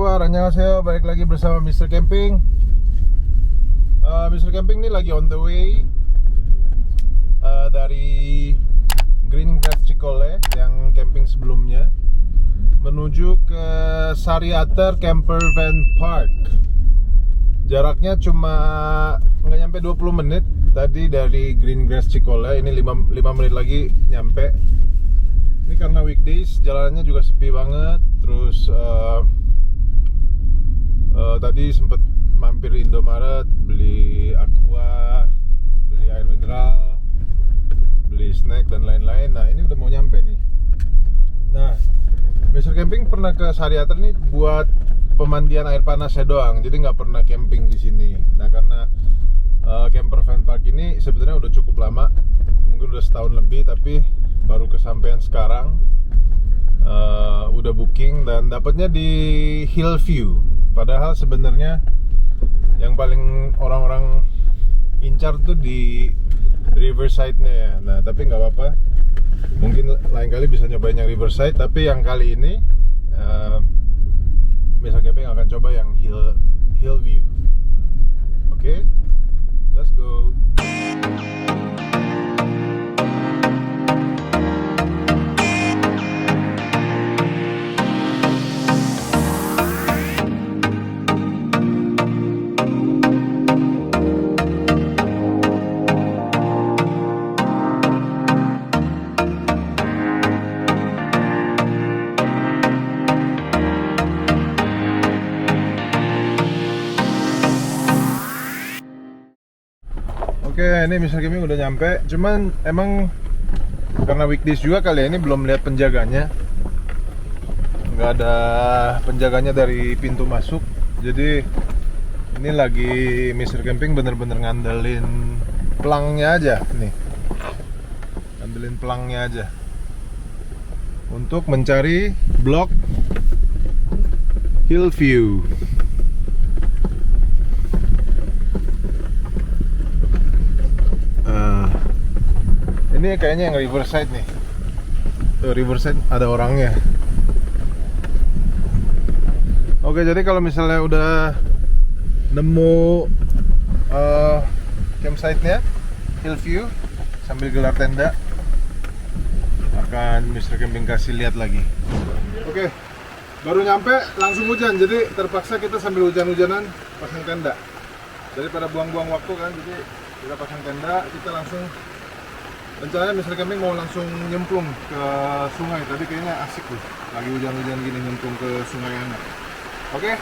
kabar? Annyeonghaseyo, balik lagi bersama Mr. Camping. Mr. Camping ini lagi on the way dari Green Grass Cikole yang camping sebelumnya menuju ke Sariater Camper Van Park. Jaraknya cuma nggak nyampe 20 menit tadi dari Green Grass Cikole. Ini 5 menit lagi nyampe. Ini karena weekdays, jalannya juga sepi banget. Terus tadi sempet mampir Indomaret, beli aqua, beli air mineral, beli snack dan lain-lain. Nah ini udah mau nyampe nih. Nah, Mr. Camping pernah ke Sariater nih buat pemandian air panasnya doang, jadi nggak pernah camping di sini. Nah karena Camper Van Park ini sebenarnya udah cukup lama, mungkin udah setahun lebih, tapi baru kesampaian sekarang. Udah booking dan dapatnya di Hillview. Padahal sebenarnya yang paling orang-orang incar tuh di Riverside-nya ya. Nah tapi nggak apa-apa, mungkin lain kali bisa nyobain yang Riverside, tapi yang kali ini Mr. Camping akan coba yang Hillview. Oke, let's go. Oke, ini Mr. Camping udah nyampe. Cuman emang karena weekdays juga kali ya, ini belum lihat penjaganya. Nggak ada penjaganya dari pintu masuk. Jadi ini lagi Mr. Camping bener-bener ngandelin pelangnya aja nih. Ngandelin pelangnya aja untuk mencari blok Hillview. Ini kayaknya yang Riverside nih. Tuh, Riverside ada orangnya. Oke, jadi kalau misalnya udah nemu campsite-nya, Hillview, sambil gelar tenda, akan Mr. Camping kasih lihat lagi. Oke, baru nyampe langsung hujan, jadi terpaksa kita sambil hujan-hujanan pasang tenda. Daripada buang-buang waktu kan, jadi kita pasang tenda, kita langsung. Rencananya Mr. Camping mau langsung nyemplung ke sungai, tapi kayaknya asik tuh. Lagi hujan-hujan gini nyemplung ke sungai enak. Oke,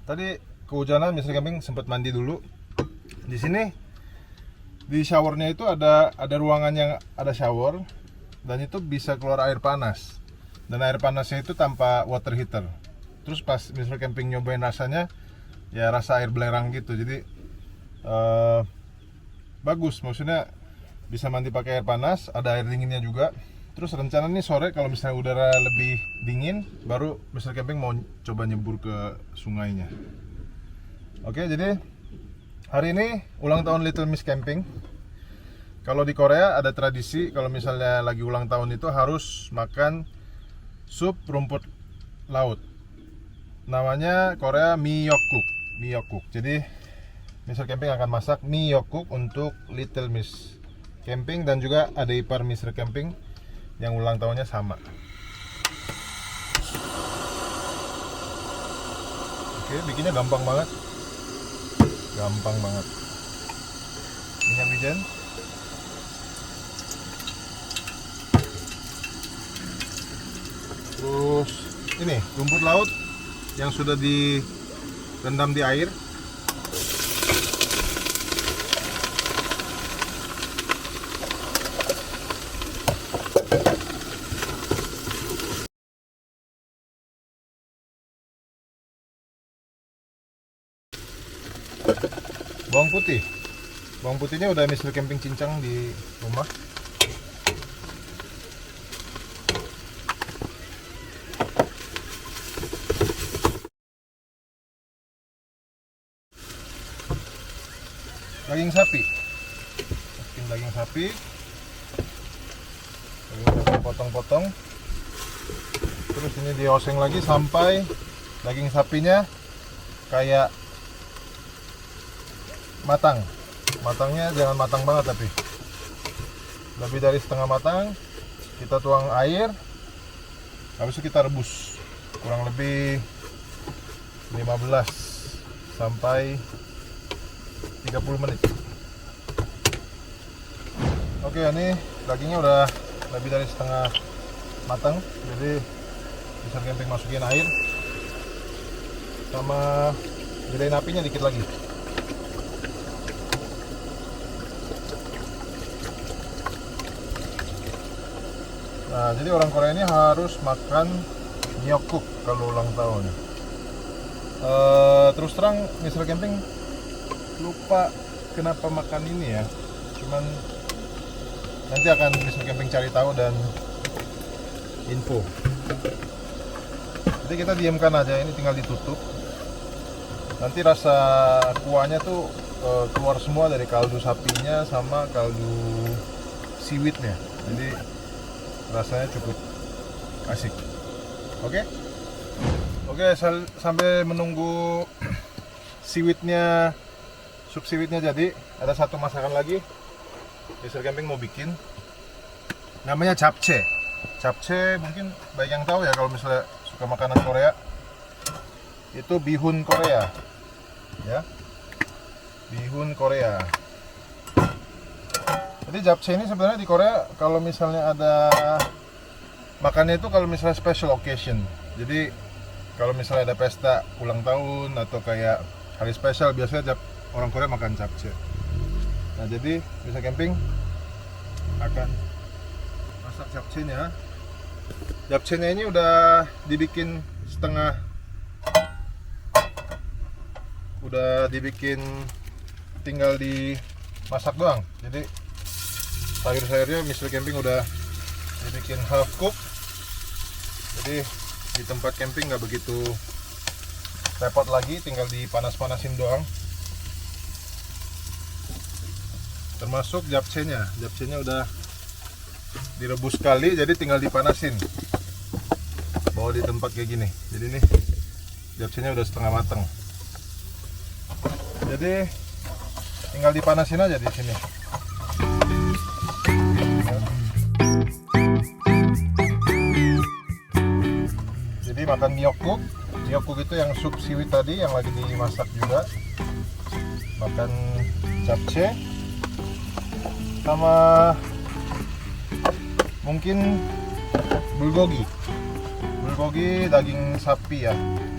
tadi kehujanan Mr. Camping sempat mandi dulu. Di sini di showernya itu ada ruangan yang ada shower dan itu bisa keluar air panas. Dan air panasnya itu tanpa water heater. Terus pas Mr. Camping nyobain rasanya, ya rasa air belerang gitu. Jadi bagus, maksudnya bisa mandi pakai air panas, ada air dinginnya juga. Terus rencana nih sore kalau misalnya udara lebih dingin, baru Mr. Camping mau coba nyebur ke sungainya. Oke, jadi hari ini ulang tahun Little Miss Camping. Kalau di Korea ada tradisi kalau misalnya lagi ulang tahun itu harus makan sup rumput laut. Namanya Korea Miyokguk. Jadi Mr. Camping akan masak Miyokguk untuk Little Miss Camping dan juga ada ipar Mr. Camping yang ulang tahunnya sama. Oke, bikinnya gampang banget. Minyak wijen. Terus ini rumput laut yang sudah direndam di air. Bawang putihnya udah Mr. Camping cincang di rumah. Daging sapi, potong-potong. Terus ini dioseng lagi sampai daging sapinya kayak matang. Matangnya jangan matang banget, tapi lebih dari setengah matang. Kita tuang air, habis itu kita rebus kurang lebih 15 sampai 30 menit. Oke, ini dagingnya udah lebih dari setengah matang, jadi bisa camping masukin air sama gedein apinya dikit lagi. Nah, jadi orang Korea ini harus makan nyokuk kalau ulang tahun. Terus terang, Mr. Camping lupa kenapa makan ini ya. Cuman nanti akan Mr. Camping cari tahu dan info. Jadi kita diamkan aja, ini tinggal ditutup. Nanti rasa kuahnya tuh keluar semua dari kaldu sapinya sama kaldu seaweednya. Jadi rasanya cukup asik. Oke, sambil menunggu seaweednya, sup seaweednya jadi, ada satu masakan lagi Mr. Camping mau bikin, namanya japchae. Japchae mungkin banyak yang tahu ya kalau misalnya suka makanan Korea. Itu bihun Korea, ya, bihun Korea. Jadi japchae ini sebenarnya di Korea kalau misalnya ada makannya itu kalau misalnya special occasion. Jadi kalau misalnya ada pesta ulang tahun atau kayak hari spesial, biasanya orang Korea makan japchae. Nah, jadi bisa camping akan masak japchae-nya. Japchae-nya ini udah dibikin setengah, udah dibikin tinggal dimasak doang. Jadi sayur-sayurnya Mr. Camping udah dibikin half cook. Jadi di tempat camping nggak begitu repot lagi, tinggal dipanas-panasin doang. Termasuk japchae-nya. Japchae-nya udah direbus sekali, jadi tinggal dipanasin. Bawa di tempat kayak gini. Jadi nih japchae-nya udah setengah matang. Jadi tinggal dipanasin aja di sini. Jadi makan myeokguk. Myeokguk itu yang sup seaweed tadi yang lagi dimasak juga. Makan japchae sama mungkin bulgogi. Bulgogi daging sapi ya,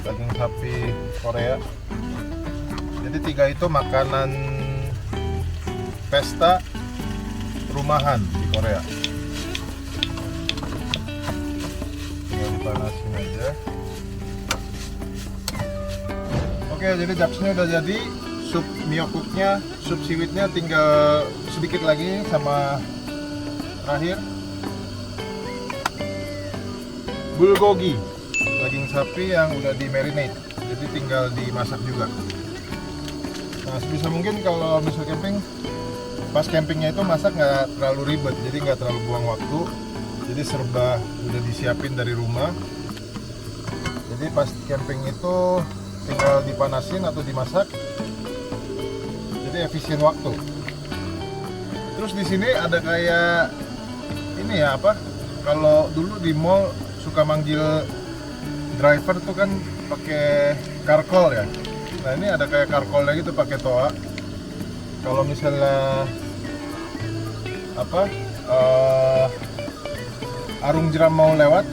daging sapi Korea. Jadi tiga itu makanan pesta rumahan di Korea. Tinggal dipanasin aja. Oke, jadi japchae-nya udah jadi. Sup myeokguknya, sup seaweednya tinggal sedikit lagi, sama terakhir bulgogi, daging sapi yang udah di marinate, jadi tinggal dimasak juga. Nah, sebisa mungkin kalau misalnya camping, pas campingnya itu masak nggak terlalu ribet, jadi nggak terlalu buang waktu. Jadi serba udah disiapin dari rumah. Jadi pas camping itu tinggal dipanasin atau dimasak, jadi efisien waktu. Terus di sini ada kayak ini ya, apa? Kalau dulu di mall suka manggil driver tuh kan pakai karkol ya. Nah, ini ada kayak karkolnya gitu, pakai toa. Kalau misalnya apa? Arung jeram mau lewat,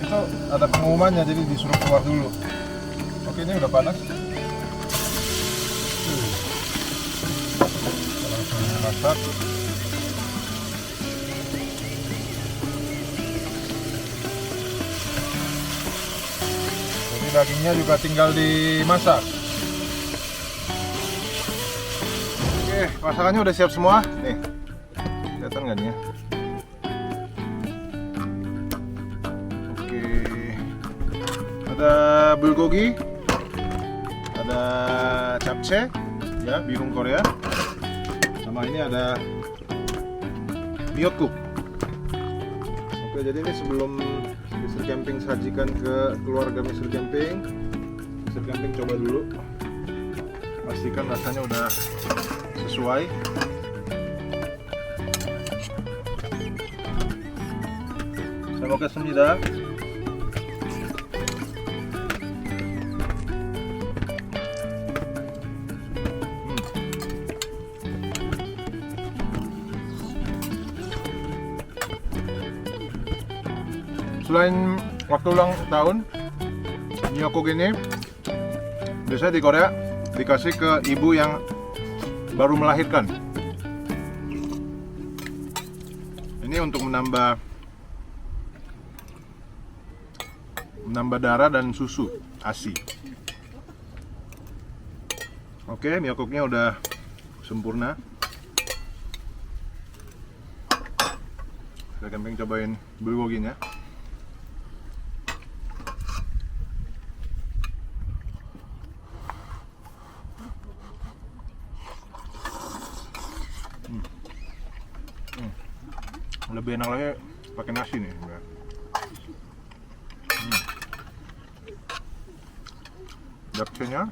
itu ada pengumumannya, jadi disuruh keluar dulu. Oke, ini udah panas. Masak. Jadi dagingnya juga tinggal dimasak. Oke, masakannya udah siap semua. Nih, kelihatan nggak nih ya? Oke, ada bulgogi, ada japchae, ya, bihun Korea. Sama ini ada myeokguk. Oke, Oke, jadi ini sebelum Mr. Camping sajikan ke keluarga Mr. Camping coba dulu, pastikan rasanya udah sesuai. Saya mau kasih Selain waktu ulang tahun, nyokok ini biasanya di Korea dikasih ke ibu yang baru melahirkan. Ini untuk menambah darah dan susu ASI. Oke, miyokoknya udah sempurna. Kita camping cobain bulgoginya. Lebih enak lagi pakai nasi nih. Japchae-nya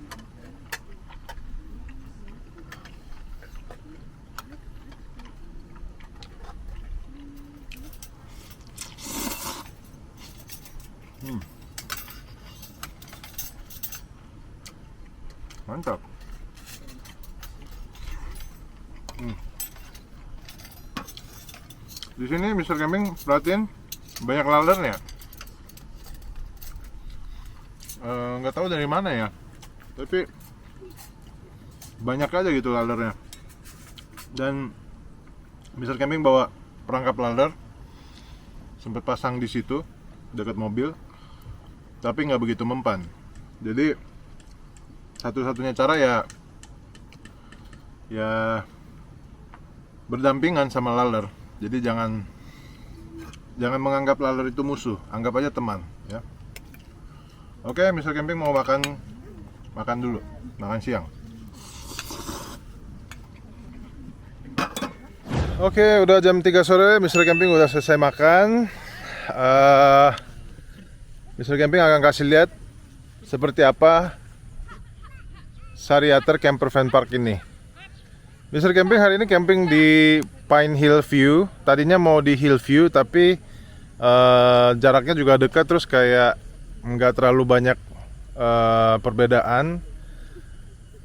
mantap. Di sini Mr. Camping perhatiin banyak lalernya. Nggak tahu dari mana ya, tapi banyak aja gitu lalernya. Dan Mr. Camping bawa perangkap laler, sempat pasang di situ dekat mobil, tapi nggak begitu mempan. Jadi satu-satunya cara ya berdampingan sama laler. Jadi jangan menganggap laler itu musuh, anggap aja teman, ya. Oke, Mr. Camping mau makan dulu, makan siang. Oke, udah jam 3 sore, Mr. Camping udah selesai makan. Mr. Camping akan kasih lihat seperti apa Sariater Camper Van Park ini. Mr. Camping hari ini camping di Pine Hill View. Tadinya mau di Hillview, tapi jaraknya juga dekat, terus kayak nggak terlalu banyak perbedaan.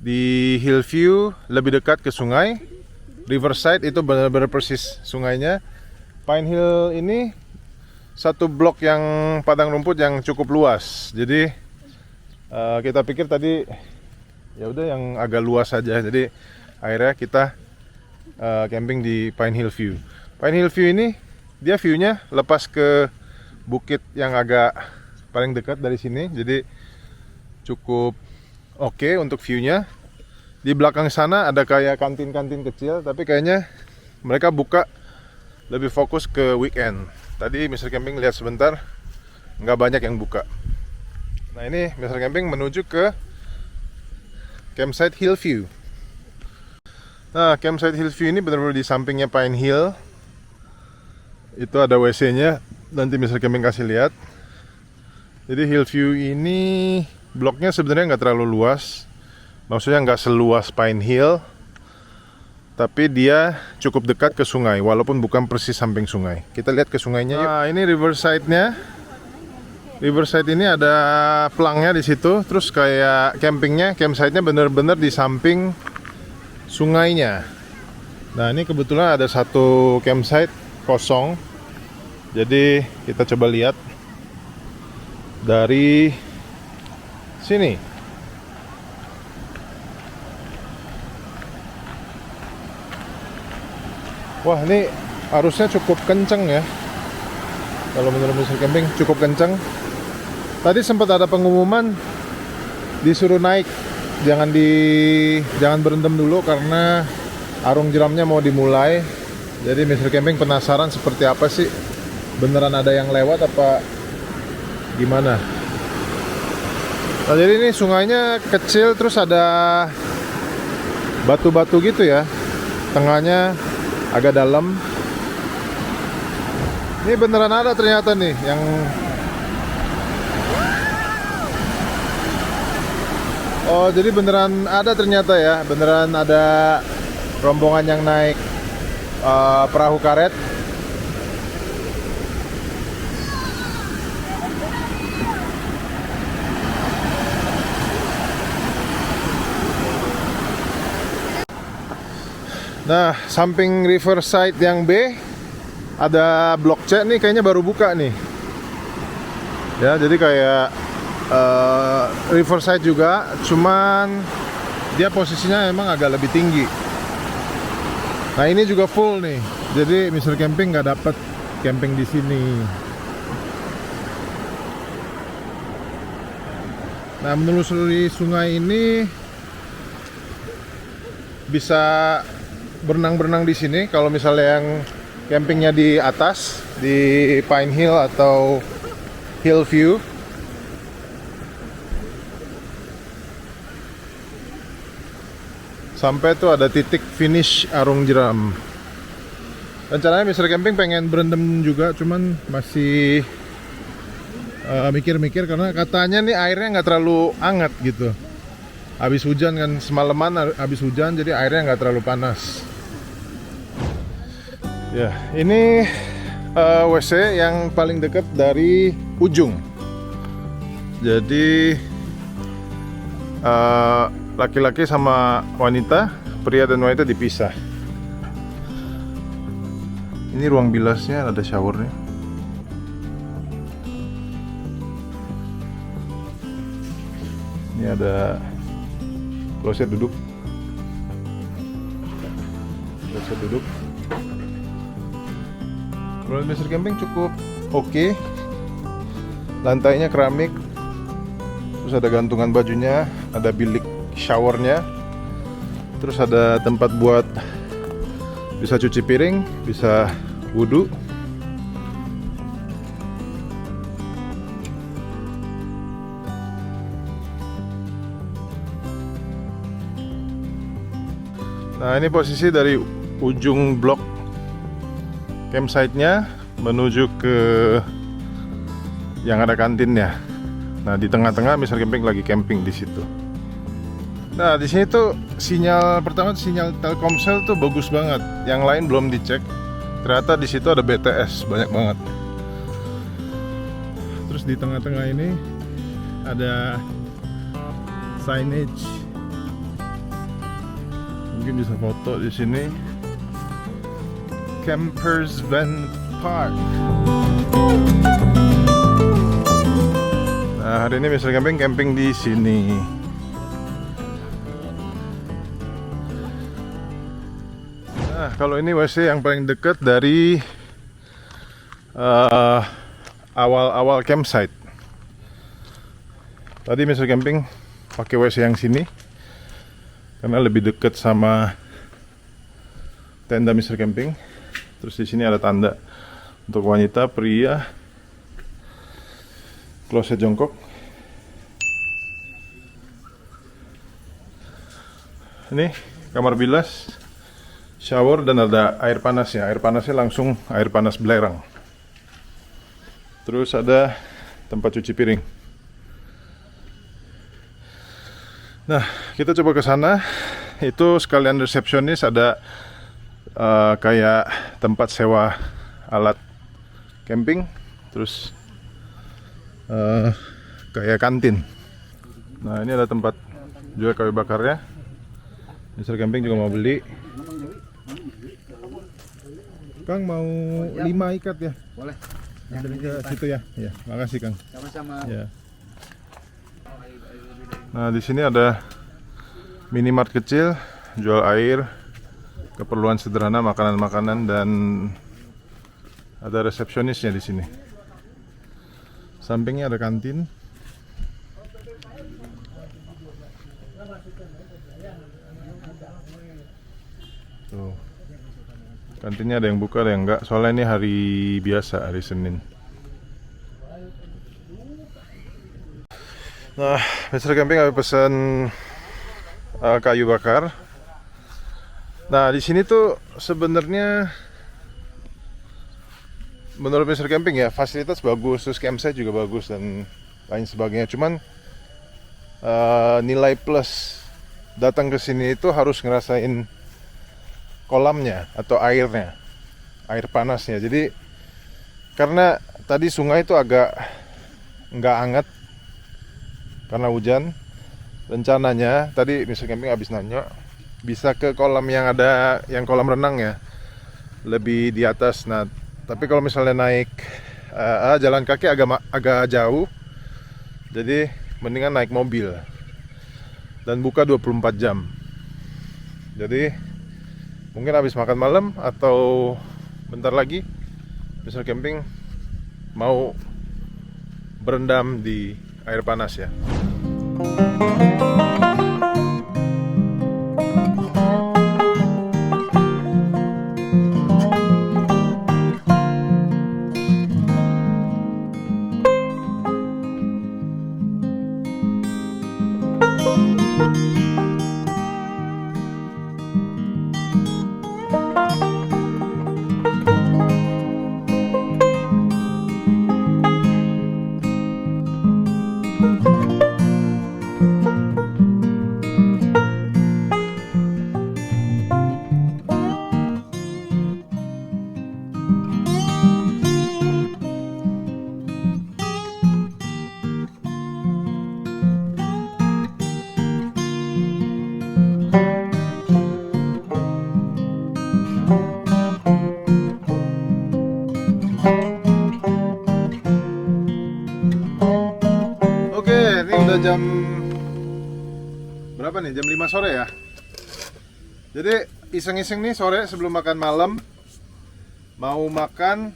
Di Hillview lebih dekat ke sungai. Riverside itu benar-benar persis sungainya. Pine Hill ini satu blok yang padang rumput yang cukup luas. Jadi kita pikir tadi ya udah yang agak luas saja. Jadi akhirnya kita camping di Pine Hill View. Pine Hill View ini dia view-nya lepas ke bukit yang agak paling dekat dari sini. Jadi cukup oke untuk view-nya. Di belakang sana ada kayak kantin-kantin kecil, tapi kayaknya mereka buka lebih fokus ke weekend. Tadi Mr. Camping lihat sebentar, nggak banyak yang buka. Nah ini Mr. Camping menuju ke campsite Hillview. Nah, campsite Hillview ini benar-benar di sampingnya Pine Hill. Itu ada WC-nya, nanti Mr. Camping kasih lihat. Jadi Hillview ini bloknya sebenarnya nggak terlalu luas. Maksudnya nggak seluas Pine Hill, tapi dia cukup dekat ke sungai, walaupun bukan persis samping sungai. Kita lihat ke sungainya yuk. Nah, ini riverside-nya. Riverside ini ada pelangnya di situ, terus kayak campsite-nya benar-benar di samping sungainya. Nah, ini kebetulan ada satu campsite kosong. Jadi kita coba lihat dari sini. Wah, ini arusnya cukup kenceng ya. Kalau menurut Mr. Camping cukup kenceng. Tadi sempat ada pengumuman disuruh naik, jangan berendam dulu karena arung jeramnya mau dimulai. Jadi Mr. Camping penasaran seperti apa sih, beneran ada yang lewat apa gimana. Nah, jadi ini sungainya kecil, terus ada batu-batu gitu ya, tengahnya agak dalam. Ini beneran ada ternyata nih yang oh, jadi beneran ada ternyata ya, beneran ada rombongan yang naik perahu karet. Nah, samping Riverside yang B ada Blok C nih, kayaknya baru buka nih. Ya, jadi kayak Riverside juga, cuman dia posisinya emang agak lebih tinggi. Nah, ini juga full nih. Jadi Mr. Camping nggak dapet camping di sini. Nah, menelusuri sungai ini bisa berenang-berenang di sini. Kalau misalnya yang campingnya di atas, di Pine Hill atau Hillview. Sampai tuh ada titik finish Arung Jeram. Rencananya Mr. Camping pengen berendam juga, cuman masih mikir-mikir karena katanya nih airnya nggak terlalu hangat gitu. Habis hujan kan, semalaman habis hujan, jadi airnya nggak terlalu panas. Ya, ini WC yang paling dekat dari ujung. Jadi laki-laki sama wanita, pria dan wanita dipisah. Ini ruang bilasnya, ada showernya. Ini ada kloset duduk. Kloset duduk. Kalau Mr. Camping cukup oke. Lantainya keramik. Terus ada gantungan bajunya, ada bilik showernya. Terus ada tempat buat bisa cuci piring, bisa wudhu. Nah, ini posisi dari ujung blok campsite-nya menuju ke yang ada kantinnya. Nah, di tengah-tengah Mr. Camping lagi camping di situ. Nah, di sini tuh sinyal pertama, sinyal Telkomsel tuh bagus banget. Yang lain belum dicek. Ternyata di situ ada BTS banyak banget. Terus di tengah-tengah ini ada signage. Mungkin bisa foto di sini. Campers Van Park. Nah, hari ini Mr. Camping camping di sini. Nah, kalau ini WC yang paling dekat dari awal-awal campsite. Tadi Mr. Camping pakai WC yang sini karena lebih dekat sama tenda Mr. Camping. Terus di sini ada tanda untuk wanita, pria, kloset jongkok. Ini kamar bilas, shower, dan ada air panasnya. Air panasnya langsung air panas belerang. Terus ada tempat cuci piring. Nah, kita coba ke sana. Itu sekalian resepsionis, ada kayak tempat sewa alat camping, terus kayak kantin. Nah, ini ada tempat jual kayu bakarnya. Mr. Camping juga mau beli. Kang mau 5 ikat ya? Boleh. Ambil ke situ ya. Ya, makasih Kang. Sama-sama. Ya. Nah, di sini ada minimart kecil, jual air, keperluan sederhana, makanan-makanan, dan ada resepsionisnya di sini. Sampingnya ada kantin. Tuh. Kantinnya ada yang buka, ada yang enggak. Soalnya ini hari biasa, hari Senin. Nah, Mr. Camping habis pesan kayu bakar. Nah, di sini tuh sebenarnya menurut Mr. Camping ya fasilitas bagus, terus campsite juga bagus dan lain sebagainya. Cuman nilai plus datang ke sini itu harus ngerasain kolamnya atau airnya, air panasnya. Jadi karena tadi sungai itu agak nggak anget karena hujan. Rencananya tadi Mr. Camping habis nanya bisa ke kolam yang ada, yang kolam renang ya, lebih di atas. Nah tapi kalau misalnya naik jalan kaki agak jauh, jadi mendingan naik mobil dan buka 24 jam. Jadi mungkin habis makan malam atau bentar lagi Mr. Camping mau berendam di air panas ya. Jam berapa nih? Jam 5 sore ya. Jadi iseng-iseng nih sore sebelum makan malam mau makan,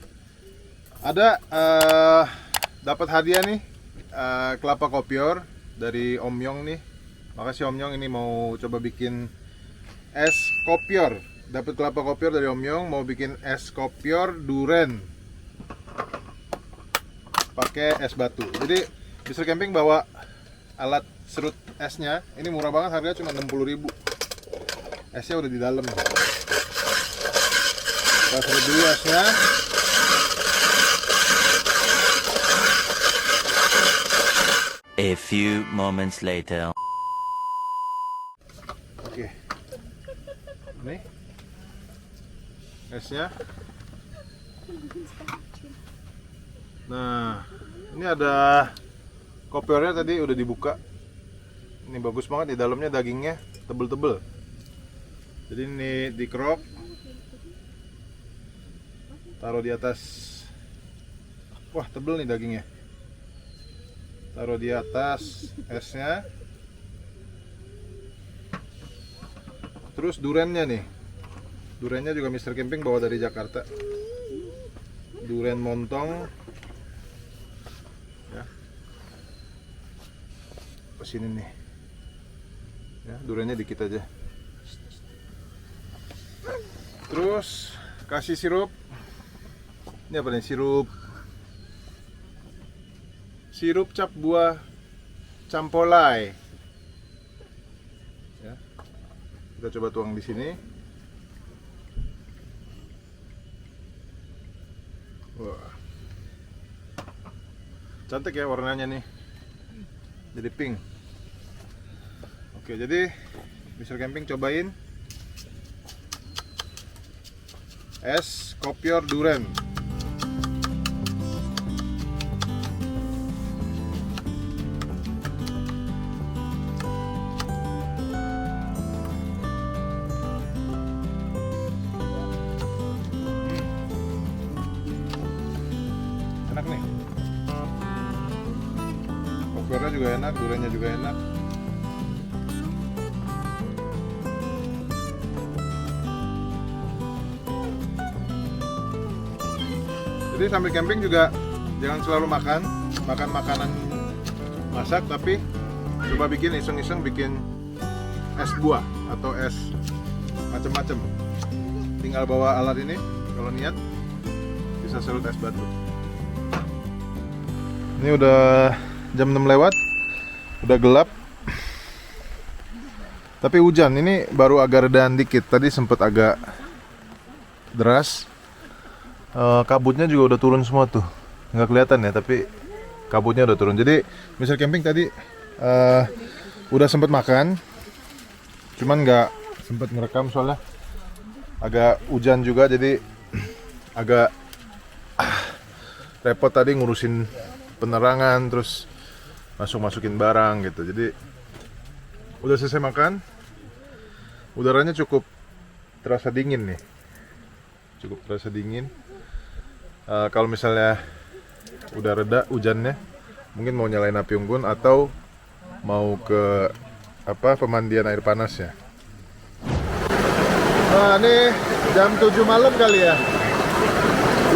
ada dapat hadiah nih, kelapa kopior dari Om Yong nih. Makasih Om Yong, ini mau coba bikin es kopior. Dapat kelapa kopior dari Om Yong, mau bikin es kopior durian pakai es batu. Jadi Mr. Camping bawa alat serut esnya, ini murah banget, harganya cuma 60.000. Esnya udah di dalam. Kita serut dulu esnya. A few moments later. Oke. Nih esnya. Nah, ini ada kopiornya, tadi udah dibuka. Ini bagus banget, di dalamnya dagingnya tebel-tebel. Jadi ini dikerok, taruh di atas. Wah, tebel nih dagingnya. Taruh di atas esnya. Terus duriannya nih. Duriannya juga Mr. Camping bawa dari Jakarta. Durian montong. Ya. Kesini nih ya, duriannya dikit aja. Terus kasih sirup. Ini apa nih? Sirup cap buah campolai ya. Kita coba tuang di sini. Wah, cantik ya warnanya nih, jadi pink. Oke, jadi Mr. Camping cobain es kopior durian. Enak nih, kopiornya juga enak, duriannya juga enak. Jadi sambil camping juga jangan selalu makan makanan masak, tapi coba bikin iseng-iseng bikin es buah atau es macem-macem. Tinggal bawa alat ini, kalau niat bisa serut es batu. Ini udah jam 6 lewat, udah gelap. Tapi hujan ini baru agak redaan dikit. Tadi sempet agak deras. kabutnya juga udah turun semua tuh. Nggak kelihatan ya, tapi kabutnya udah turun. Jadi Mr. Camping tadi udah sempet makan, cuman nggak sempet ngerekam soalnya agak hujan juga, jadi agak repot tadi ngurusin penerangan, terus masukin barang gitu. Jadi udah selesai makan, udaranya cukup terasa dingin nih, cukup terasa dingin. Kalau misalnya udah reda hujannya, mungkin mau nyalain api unggun atau mau ke pemandian air panas ya. Nah, ini jam 7 malam kali ya.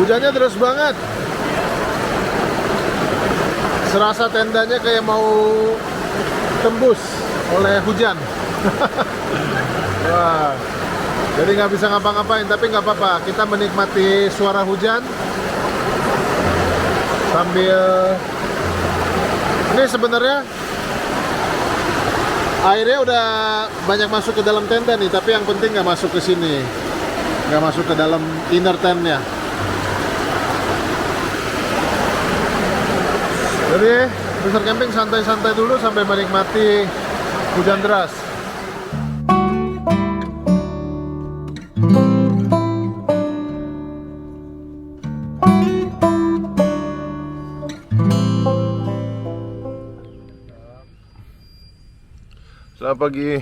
Hujannya deras banget. Serasa tendanya kayak mau tembus oleh hujan. Wah, jadi nggak bisa ngapa-ngapain, tapi nggak apa-apa. Kita menikmati suara hujan sambil ini sebenarnya airnya udah banyak masuk ke dalam tenda nih, tapi yang penting nggak masuk ke sini, nggak masuk ke dalam inner tentnya. Jadi Mr. Camping santai-santai dulu sampai menikmati hujan deras. Selamat pagi.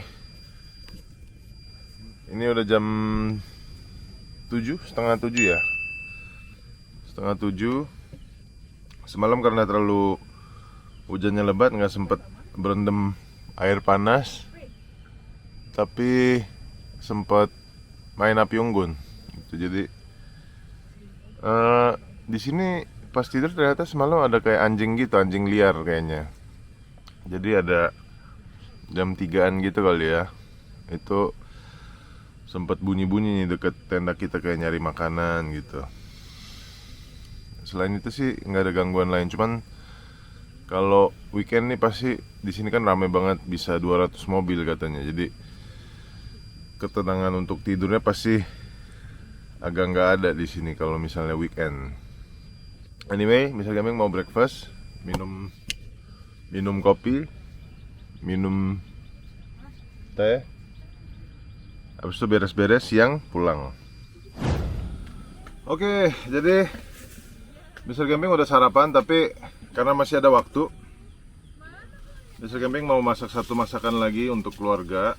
Ini udah jam 7, setengah 7 ya. Setengah 7. Semalam karena terlalu hujannya lebat nggak sempet berendam air panas, tapi sempet main api unggun. Gitu. Jadi di sini pas tidur ternyata semalam ada kayak anjing gitu, anjing liar kayaknya. Jadi ada jam 3-an gitu kali ya, itu sempet bunyi-bunyi nih deket tenda kita kayak nyari makanan gitu. Selain itu sih nggak ada gangguan lain, cuman kalau weekend nih pasti di sini kan rame banget, bisa 200 mobil katanya. Jadi ketenangan untuk tidurnya pasti agak nggak ada di sini kalau misalnya weekend. Anyway, misalnya kami mau breakfast, minum kopi, minum teh, habis itu beres-beres, siang pulang. Oke, jadi Mr. Camping udah sarapan, tapi karena masih ada waktu, Mr. Camping mau masak satu masakan lagi untuk keluarga.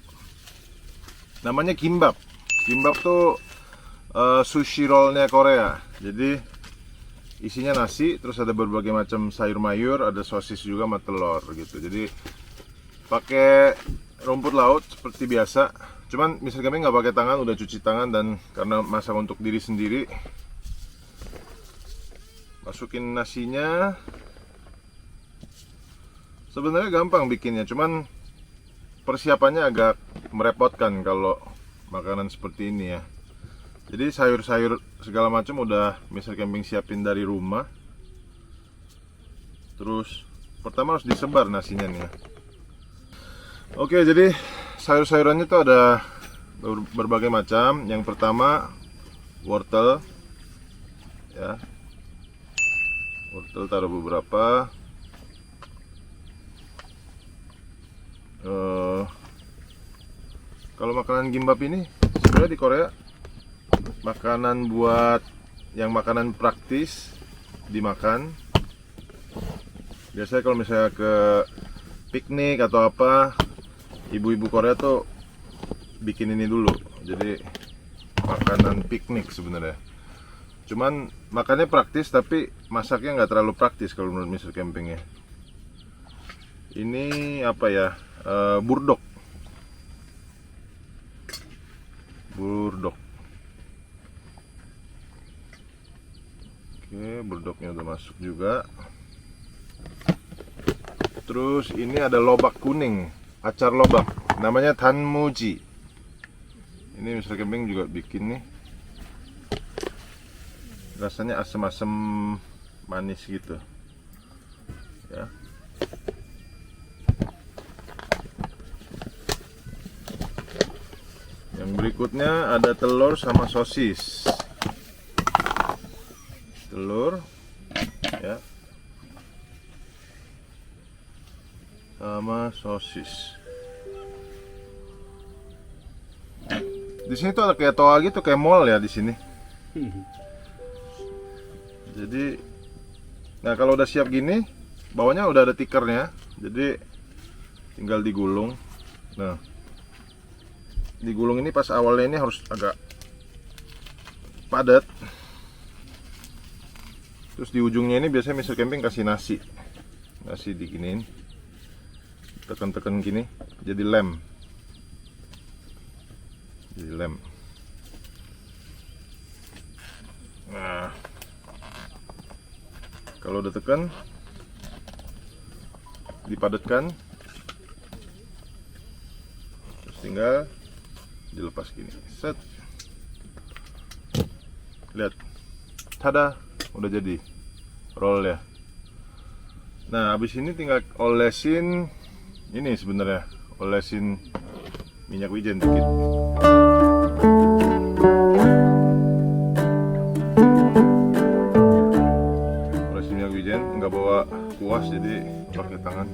Namanya kimbap. Kimbap tuh sushi rollnya Korea. Jadi isinya nasi, terus ada berbagai macam sayur mayur, ada sosis juga sama telur gitu. Jadi pakai rumput laut seperti biasa. Cuman Mr. Camping nggak pakai tangan, udah cuci tangan, dan karena masak untuk diri sendiri, masukin nasinya. Sebenarnya gampang bikinnya, cuman persiapannya agak merepotkan kalau makanan seperti ini ya. Jadi sayur-sayur segala macam udah Mr. Camping siapin dari rumah. Terus pertama harus disebar nasinya nih ya. Oke, jadi sayur-sayurannya tuh ada berbagai macam. Yang pertama wortel ya. Wortel taruh beberapa. Kalau makanan gimbap ini sebenarnya di Korea makanan buat yang makanan praktis dimakan. Biasanya kalau misalnya ke piknik atau apa, ibu-ibu Korea tuh bikin ini dulu. Jadi makanan piknik sebenarnya. Cuman makannya praktis, tapi masaknya nggak terlalu praktis kalau menurut Mr. Camping ya. Ini apa ya? Burdok. Oke, burdoknya udah masuk juga. Terus ini ada lobak kuning, acar lobak, namanya tanmuji. Ini Mr. Camping juga bikin nih. Rasanya asam-asam manis gitu ya. Yang berikutnya ada telur sama sosis. telur, ya, sama sosis. Di sini tuh ada kayak toa gitu, kayak mall ya di sini. Jadi, nah kalau udah siap gini, bawahnya udah ada tikernya, jadi tinggal digulung. Nah, digulung ini pas awalnya ini harus agak padat. Terus di ujungnya ini biasanya Mr. Camping kasih nasi diginiin, tekan-tekan gini, jadi lem. Nah, kalau udah tekan, dipadatkan, terus tinggal dilepas gini, set, lihat, tada, udah jadi roll ya. Nah, habis ini tinggal olesin ini, sebenarnya olesin minyak wijen dikit. Olesin minyak wijen, nggak bawa kuas jadi pakai tangan.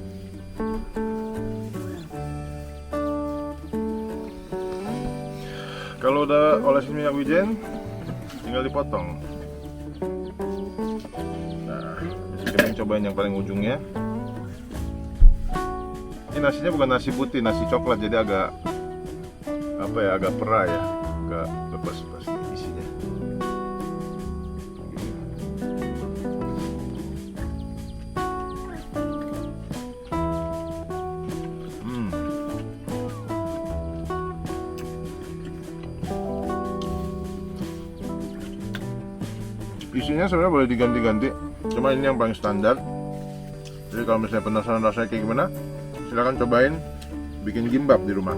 Kalau udah olesin minyak wijen, tinggal dipotong. Nah, kita cobain yang paling ujungnya. Ini nasinya bukan nasi putih, nasi coklat, jadi agak apa ya, agak perah ya, agak lepas isinya. Isinya sebenarnya boleh diganti-ganti, cuma ini yang paling standar. Jadi kalau misalnya penasaran rasanya kayak gimana, silahkan cobain bikin gimbap di rumah.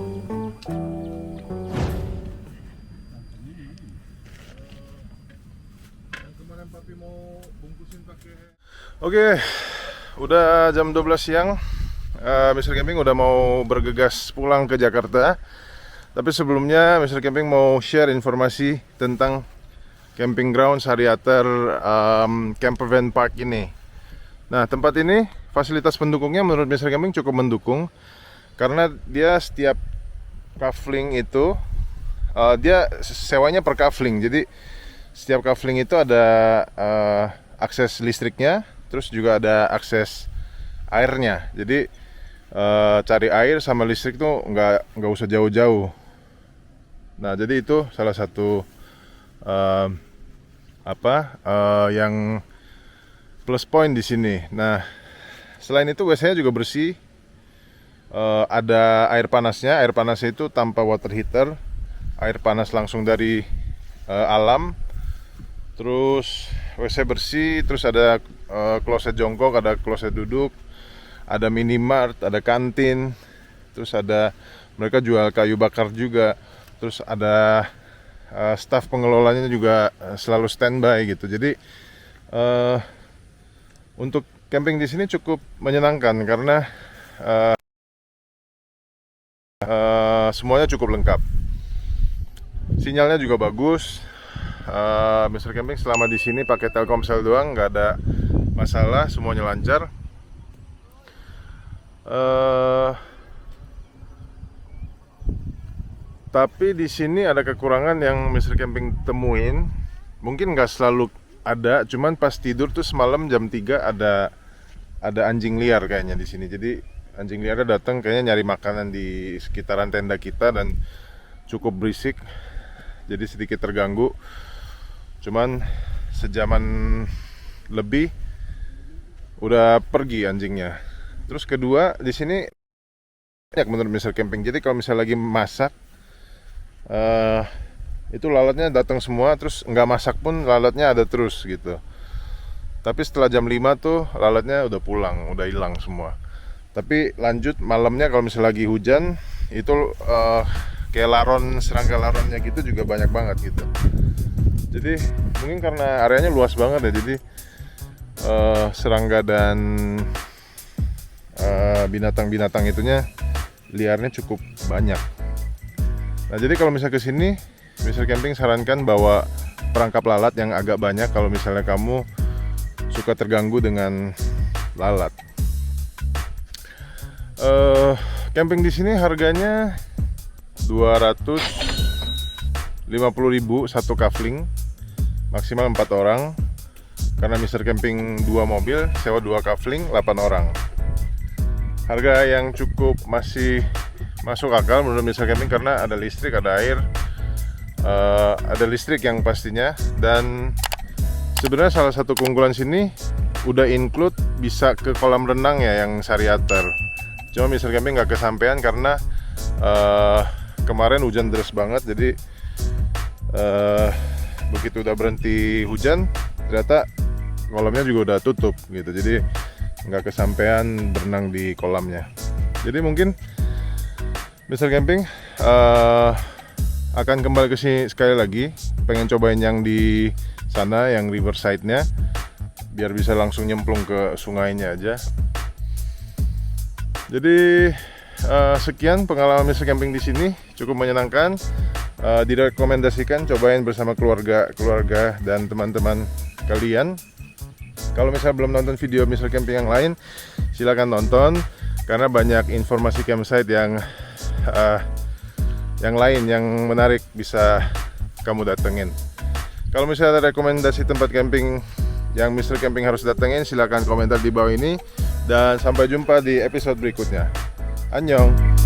Oke, udah jam 12 siang. Mr. Camping udah mau bergegas pulang ke Jakarta. Tapi sebelumnya Mr. Camping mau share informasi tentang camping ground Sariater Campervan Park ini. Nah, tempat ini fasilitas pendukungnya menurut Mr. Camping cukup mendukung, karena dia setiap kafling itu dia sewanya per kafling. Jadi setiap kafling itu ada akses listriknya, terus juga ada akses airnya. Jadi cari air sama listrik tuh nggak usah jauh-jauh. Nah, jadi itu salah satu yang plus point di sini. Nah, selain itu WC-nya juga bersih. Ada air panasnya. Air panasnya itu tanpa water heater, air panas langsung dari alam. Terus WC bersih. Terus ada kloset jongkok, ada kloset duduk, ada minimart, ada kantin. Terus ada, mereka jual kayu bakar juga. Terus ada staf pengelolanya juga selalu standby gitu. Jadi untuk camping di sini cukup menyenangkan karena semuanya cukup lengkap. Sinyalnya juga bagus. Mr. Camping selama di sini pakai Telkomsel doang, nggak ada masalah, semuanya lancar. Tapi di sini ada kekurangan yang Mr. Camping temuin. Mungkin nggak selalu ada, cuman pas tidur tuh semalam jam 3 ada anjing liar kayaknya di sini. Jadi anjing liarnya datang kayaknya nyari makanan di sekitaran tenda kita dan cukup berisik. Jadi sedikit terganggu. Cuman sejaman lebih udah pergi anjingnya. Terus kedua, di sini banyak menurut Mr. Camping. Jadi kalau misalnya lagi masak, itu lalatnya datang semua, terus nggak masak pun lalatnya ada terus gitu. Tapi setelah jam 5 tuh lalatnya udah pulang, udah hilang semua. Tapi lanjut malamnya kalau misalnya lagi hujan, itu kayak laron, serangga laronnya gitu juga banyak banget gitu. Jadi mungkin karena areanya luas banget ya, jadi serangga dan binatang-binatang itunya liarnya cukup banyak. Nah, jadi kalau misalnya ke sini, Mr. Camping sarankan bawa perangkap lalat yang agak banyak kalau misalnya kamu suka terganggu dengan lalat. Camping di sini harganya 250.000 satu kafling, maksimal 4 orang. Karena Mr. Camping 2 mobil, sewa 2 kafling 8 orang. Harga yang cukup masih masuk akal menurut Mr. Camping karena ada listrik, ada air, ada listrik yang pastinya. Dan sebenarnya salah satu keunggulan sini udah include bisa ke kolam renang ya yang Sariater. Cuma Mr. Camping nggak kesampean karena kemarin hujan deras banget, jadi begitu udah berhenti hujan ternyata kolamnya juga udah tutup gitu, jadi nggak kesampean berenang di kolamnya. Jadi mungkin Mr. Camping akan kembali ke sini sekali lagi, pengen cobain yang di sana yang riverside-nya biar bisa langsung nyemplung ke sungainya aja. Jadi sekian pengalaman Mr. Camping di sini, cukup menyenangkan. Direkomendasikan cobain bersama keluarga dan teman-teman kalian. Kalau misalnya belum nonton video Mr. Camping yang lain, silahkan nonton karena banyak informasi campsite yang lain yang menarik bisa kamu datengin. Kalau misalnya ada rekomendasi tempat camping yang Mr. Camping harus datengin, silahkan komentar di bawah ini. Dan sampai jumpa di episode berikutnya. Annyeong.